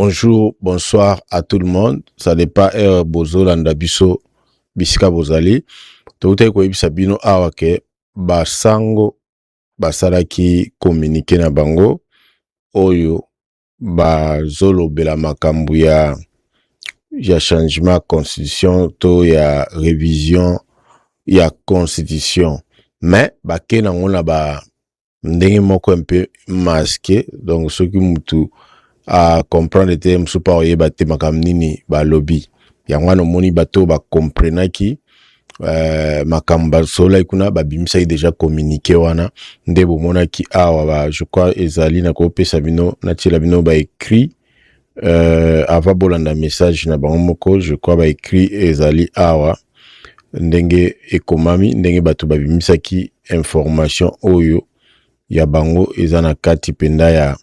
Bonjour, bonsoir à tout le monde. Ça n'est pas Bozo Landabiso Bisika Bozali. Tout est quoi Sabino Awake Basango Basalaki communiqué na bango Oyo Bazolo Bela Makambu ya changement constitution to ya révision ya constitution. Mais bake na ngona ba ndenge moko un peu masqué, donc ceux qui mutu à comprendre te msupa oyeba te makamnini ba lobby yango no moni bato ba comprendre ki makamba sola ikuna ba bimisa déjà communiqué wana nde bomona ki awa ba je crois ezali na ko pesa bino na tila bino ba écrit avant bolanda message na bango moko je crois ba écrit ezali awa ndenge ekomami ndenge bato ba bimisa ki information oyo ya bango ezana kati penda ya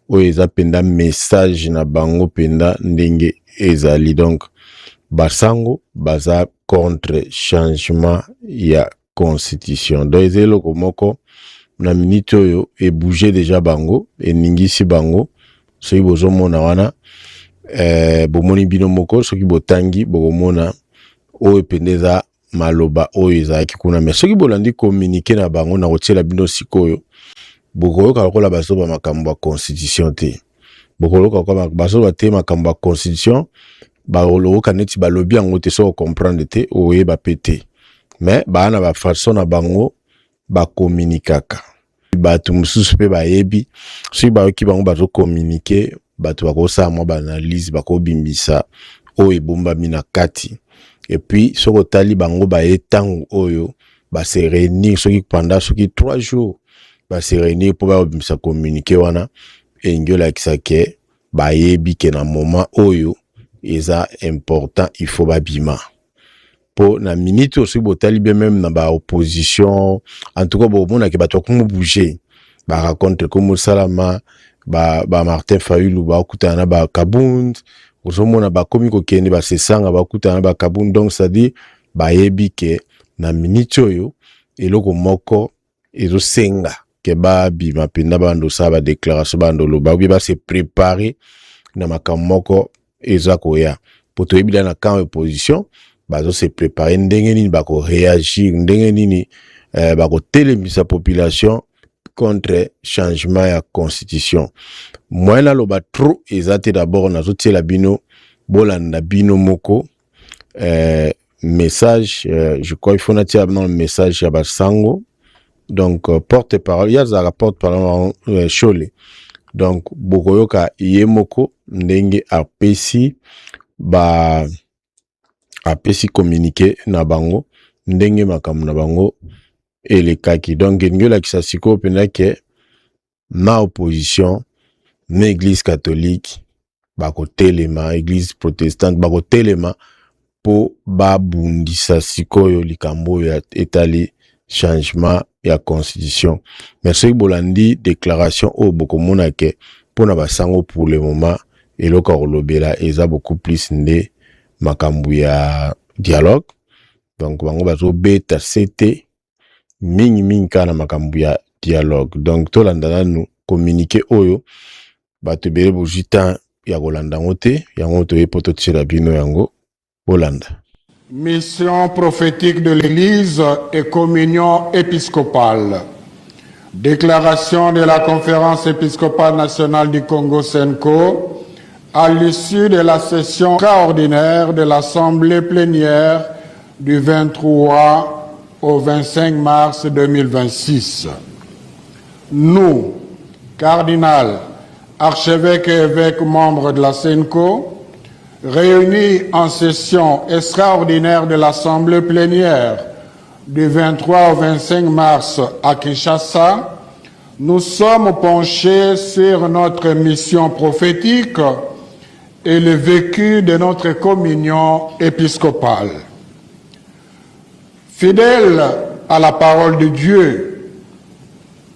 oyo eza penda message na bango penda ndenge ezali. Donc basango baza contre changement ya constitution. Donc ezelo komoko na minute oyo e bouger déjà bango e ningisi bango soki bozomona wana bomoni bino moko soki botangi bokomona oyo pendeza maloba oyo ezalaki kuna. Mais soki bolandi communiquer na bango na kotiela bino sikoyo bokoloka lokola bazoba makambo ya constitution te, bokoloka kwa bazoba te makambo ya constitution bakoloka neti balobi yango te so comprendre te oyeba pete. Mais baana ba façon na bango ba communiquaka bato mususu pe bayebi soki bayoki bango bazo communiquer bato bakosa mwa ba analyse bakobimbisa oyo ebombami na kati. Et puis soko tali bango baye tango oyo ba se réunir soki pendant soki 3 jours ba se réunir pour ba bisa communiquer wana engiola kisake bayebi ke na moment oyo eza important il faut ba bima po na minute aussi botali bien même na ba opposition en tout cas bon mona ke bato ko bouger ba raconte comme Salama ba Martin Fayulu ba kutana ba Kabund ozomona ba komi ko kende ba sesanga ba kutana ba Kabund. Donc ça dit bayebi ke na minute oyo eloko moko ezo senga ke ba bima penda bando sa ba déclaration bando lo ba ba se préparer na makamoko eza koya poto ebila na camp opposition bazo se préparer ndenge nini ba ko réagir ndenge nini ba ko télémisa population contre changement ya constitution. Moi na loba trop ezate d'abord na zotiela bino bolanda bino moko message je crois il faut na tia dans le message ya basango. Donc porte-parole ya za porte-parole Chole. Donc bokoyoka yemoko ndenge apesi communiquer na bango ndenge makamu na bango elekaki. Donc ngela kisa siko pena ke na opposition na église catholique bako telema église protestante bako telema po babundisa sikoyo likambo ya etali changement ya constitution. Merci bolandi déclaration au bokomona ke pona basango pour le moment eloka rolobela eza beaucoup plus nde makambu ya dialogue. Donc bango bazo beta c'était mingi kana makambu ya dialogue. Donc to landana nous communiquer oyo bato bele bojita ya kolanda ngote yango to epoto tshela bino yango bolanda. Mission prophétique de l'Église et communion épiscopale. Déclaration de la Conférence épiscopale nationale du Congo Senko à l'issue de la session extraordinaire de l'Assemblée plénière du 23 au 25 mars 2026. Nous, cardinal, archevêque et évêques membres de la Senko, réunis en session extraordinaire de l'Assemblée plénière du 23 au 25 mars à Kinshasa, nous sommes penchés sur notre mission prophétique et le vécu de notre communion épiscopale. Fidèle à la parole de Dieu,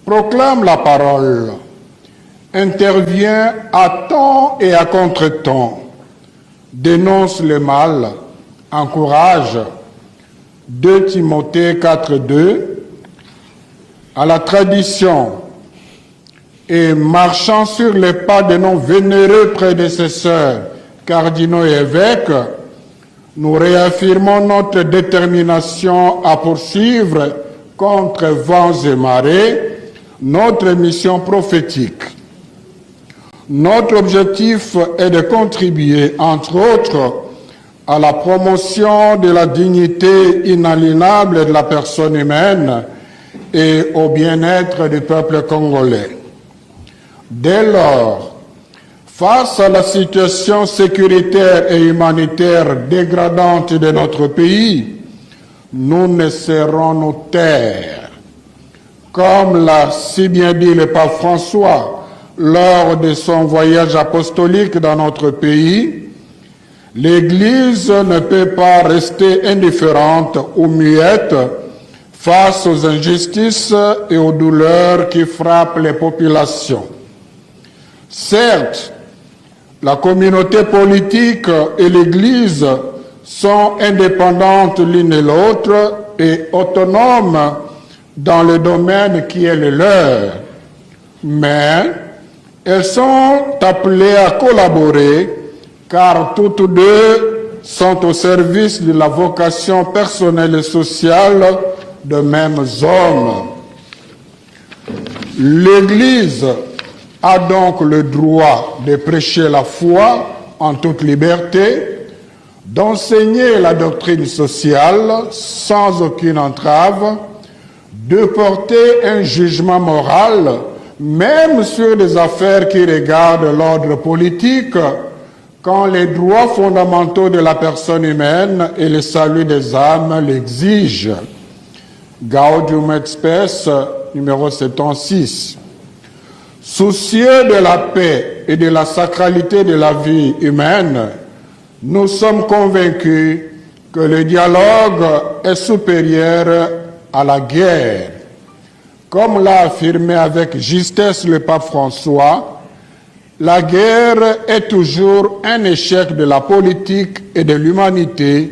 proclame la parole, intervient à temps et à contre-temps, dénonce le mal, encourage, 2 Timothée 4.2, à la tradition, et marchant sur les pas de nos vénérés prédécesseurs, cardinaux et évêques, nous réaffirmons notre détermination à poursuivre contre vents et marées notre mission prophétique. Notre objectif est de contribuer, entre autres, à la promotion de la dignité inaliénable de la personne humaine et au bien-être du peuple congolais. Dès lors, face à la situation sécuritaire et humanitaire dégradante de notre pays, nous ne saurons nous taire. Comme l'a si bien dit le pape François lors de son voyage apostolique dans notre pays, l'Église ne peut pas rester indifférente ou muette face aux injustices et aux douleurs qui frappent les populations. Certes, la communauté politique et l'Église sont indépendantes l'une et l'autre et autonomes dans le domaine qui est le leur, mais elles sont appelées à collaborer car toutes deux sont au service de la vocation personnelle et sociale de mêmes hommes. L'Église a donc le droit de prêcher la foi en toute liberté, d'enseigner la doctrine sociale sans aucune entrave, de porter un jugement moral, même sur des affaires qui regardent l'ordre politique, quand les droits fondamentaux de la personne humaine et le salut des âmes l'exigent. Gaudium et Spes, numéro 76. Soucieux de la paix et de la sacralité de la vie humaine, nous sommes convaincus que le dialogue est supérieur à la guerre. Comme l'a affirmé avec justesse le pape François, la guerre est toujours un échec de la politique et de l'humanité,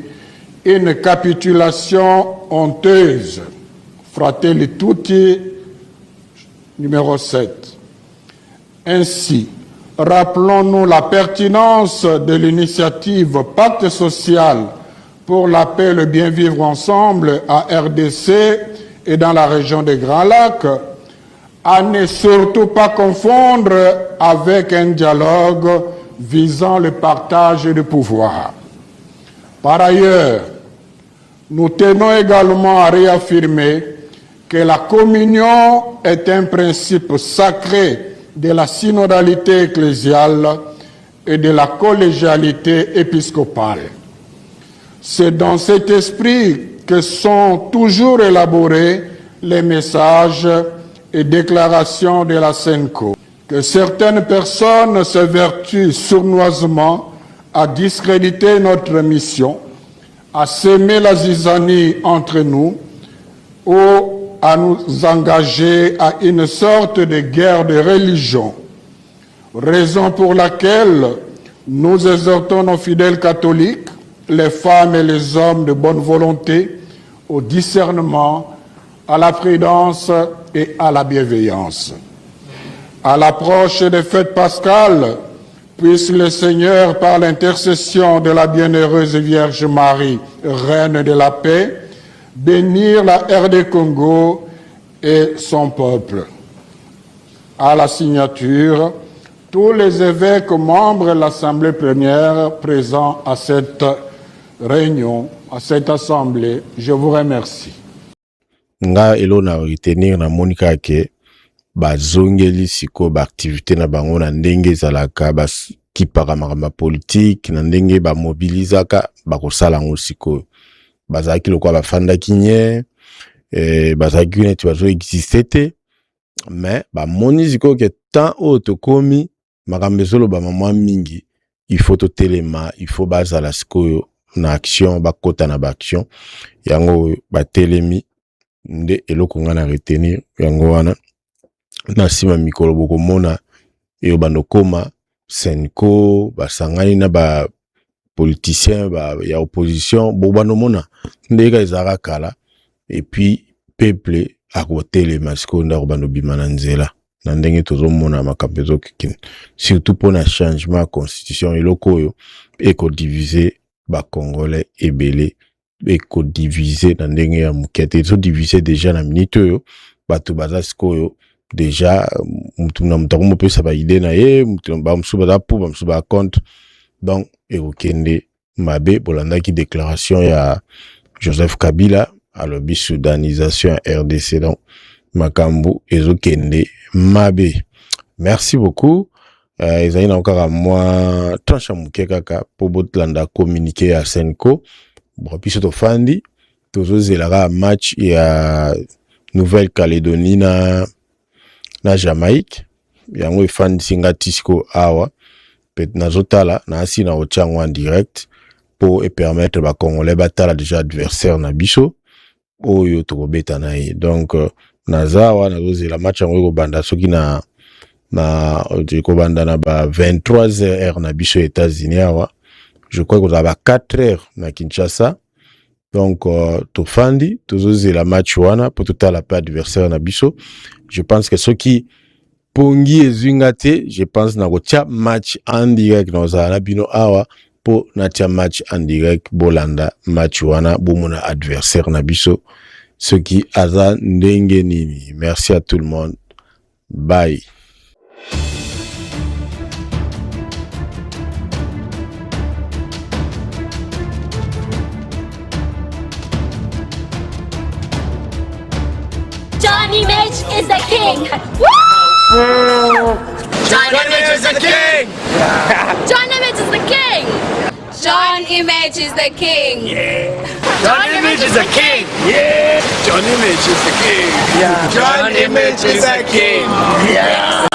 une capitulation honteuse. Fratelli Tutti, numéro 7. Ainsi, rappelons-nous la pertinence de l'initiative Pacte social pour la paix et le bien vivre ensemble à RDC et dans la région des Grands Lacs, à ne surtout pas confondre avec un dialogue visant le partage du pouvoir. Par ailleurs, nous tenons également à réaffirmer que la communion est un principe sacré de la synodalité ecclésiale et de la collégialité épiscopale. C'est dans cet esprit que sont toujours élaborés les messages et déclarations de la SENCO, que certaines personnes s'évertuent sournoisement à discréditer notre mission, à semer la zizanie entre nous ou à nous engager à une sorte de guerre de religion, raison pour laquelle nous exhortons nos fidèles catholiques, les femmes et les hommes de bonne volonté, au discernement, à la prudence et à la bienveillance. À l'approche des fêtes pascales, puisse le Seigneur, par l'intercession de la bienheureuse Vierge Marie, Reine de la paix, bénir la RD Congo et son peuple. À la signature, tous les évêques membres de l'Assemblée plénière présents à cette réunion, à cette assemblée, je vous remercie. Nga elo na retenir na monika ke bazongeli siko ba activité na bango na ndenge ezalaka bakipaka makambo politique na ndenge bamobilizaka bakosala ngo siko bazalaki lokwa bafandaki nye bazalaki neti bazoexiste te mais bamoni siko ke tant oyo tokomi makambo ezoloba mwa mingi il faut totelema, il faut bazala sikoyo na action bakota na baaction yango batelemi nde eloko nga na retenir yango wana na sima mikolo bokomona eyo bandokoma senko basangani na ba politicien ya opposition bobanomona ndeka ezaka kala et puis peuple akotelema siko ndako bandobima na nzela na ndenge tozomona makambo ezokokende surtout pour na changement ya constitution eloko oyo ekodivize bacongolais ebele ekodivize na ndenge ya moke te ezodivize déjà na minute oyo bato baza sikoyo déjà mutu na mutu akomopesa baide na ye bamosusu baza pour bamosusu baa contre donc ekokende mabe bolandaki déclaration ya Joseph Kabila alobi soudanisation ya RDC donc makambo ezokende mabe. Merci beaucoup. Ezali na okaka mwa tranche muke kaka po botlanda communiqué ya Senko bon biso tofandi tozozelaka match ya Nouvelle-Calédonie na Jamaïque yango efandisi nga tisiko awa peut nazotala na asi na ochango en direct pour permettre ba congolais batala déjà adversaire na biso oyo tokobeta na ye donc nazawa nazozela match yango ekobanda soki na ekobanda na ba 23h na biso États-Unis awa je crois que ba 4h na Kinshasa donc tofandi tozozela match wana pour totala pa adversaire na biso. Je pense que ceux qui pongi ezwingate je pense na kotia match en direct na ozala bino awa pour natia match en direct bolanda match wana bomona adversaire na biso ceux qui aza ndenge nini. Merci à tout le monde, bye. Johnny Mitch is the king. Woo! Johnny Mitch is the king. Johnny Mitch is the king. John Image is the king. Yeah. John Image is the king. Yeah. John Image is the king. Yeah. John Image is the king. Yeah.